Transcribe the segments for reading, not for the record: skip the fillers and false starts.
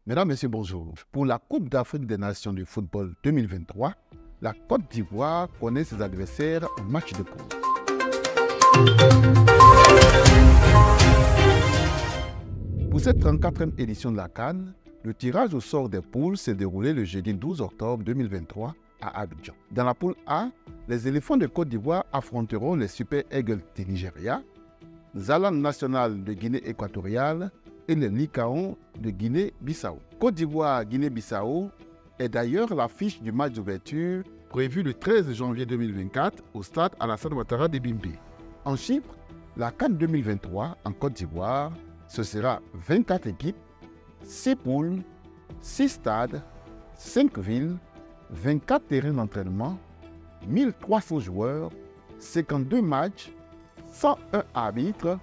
Mesdames, Messieurs, bonjour. Pour la Coupe d'Afrique des Nations de football 2023, la Côte d'Ivoire connaît ses adversaires en match de poule. Pour cette 34e édition de la CAN, le tirage au sort des poules s'est déroulé le jeudi 12 octobre 2023 à Abidjan. Dans la poule A, les éléphants de Côte d'Ivoire affronteront les Super Eagles du Nigeria, Zalan National de Guinée équatoriale et les Lycaons de Guinée-Bissau. Côte d'Ivoire-Guinée-Bissau est d'ailleurs l'affiche du match d'ouverture prévu le 13 janvier 2024 au stade Alassane Ouattara de Bimbe. En chiffres, la CAN 2023 en Côte d'Ivoire, ce sera 24 équipes, 6 poules, 6 stades, 5 villes, 24 terrains d'entraînement, 1300 joueurs, 52 matchs, 101 arbitres,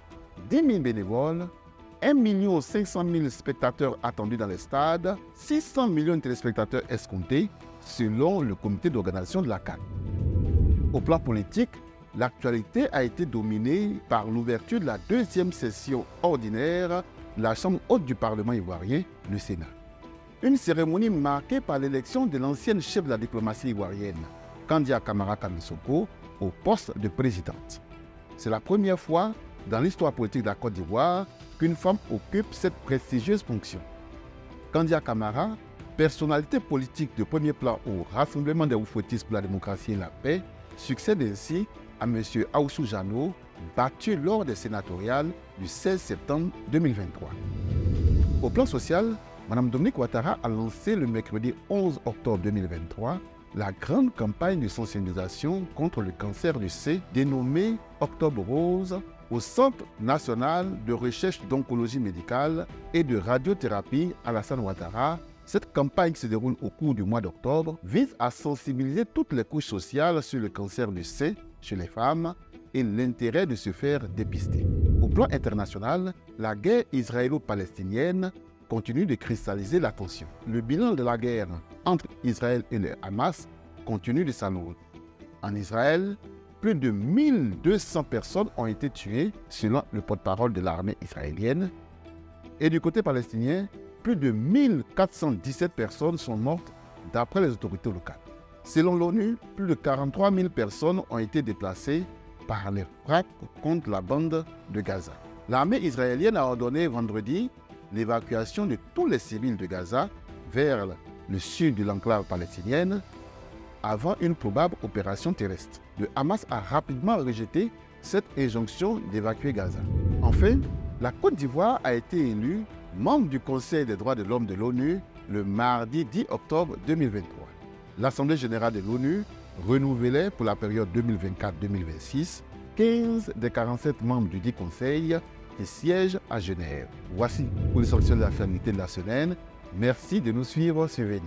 10 000 bénévoles, 1 500 000 spectateurs attendus dans les stades, 600 millions de téléspectateurs escomptés, selon le comité d'organisation de la CAN. Au plan politique, l'actualité a été dominée par l'ouverture de la deuxième session ordinaire de la Chambre haute du Parlement ivoirien, le Sénat. Une cérémonie marquée par l'élection de l'ancienne chef de la diplomatie ivoirienne, Kandia Camara Kamisoko, au poste de présidente. C'est la première fois dans l'histoire politique de la Côte d'Ivoire qu'une femme occupe cette prestigieuse fonction. Kandia Camara, personnalité politique de premier plan au Rassemblement des Oufouettistes pour la démocratie et la paix, succède ainsi à M. Aoussou Jano, battu lors des sénatoriales du 16 septembre 2023. Au plan social, Mme Dominique Ouattara a lancé le mercredi 11 octobre 2023 la grande campagne de sensibilisation contre le cancer du sein dénommée Octobre Rose au Centre national de recherche d'oncologie médicale et de radiothérapie Alassane Ouattara. Cette campagne qui se déroule au cours du mois d'octobre vise à sensibiliser toutes les couches sociales sur le cancer du sein chez les femmes et l'intérêt de se faire dépister. Au plan international, la guerre israélo-palestinienne continue de cristalliser l'attention. Le bilan de la guerre entre Israël et le Hamas continue de s'alourdir. En Israël, plus de 1200 personnes ont été tuées selon le porte-parole de l'armée israélienne. Et du côté palestinien, plus de 1417 personnes sont mortes d'après les autorités locales. Selon l'ONU, plus de 43 000 personnes ont été déplacées par les frappes contre la bande de Gaza. L'armée israélienne a ordonné vendredi l'évacuation de tous les civils de Gaza vers le sud de l'enclave palestinienne avant une probable opération terrestre. Le Hamas a rapidement rejeté cette injonction d'évacuer Gaza. Enfin, la Côte d'Ivoire a été élue membre du Conseil des droits de l'homme de l'ONU le mardi 10 octobre 2023. L'Assemblée générale de l'ONU renouvelait pour la période 2024-2026 15 des 47 membres du dit Conseil qui siègent à Genève. Voici pour les sorties de la fermeté de la semaine. Merci de nous suivre sur Veni.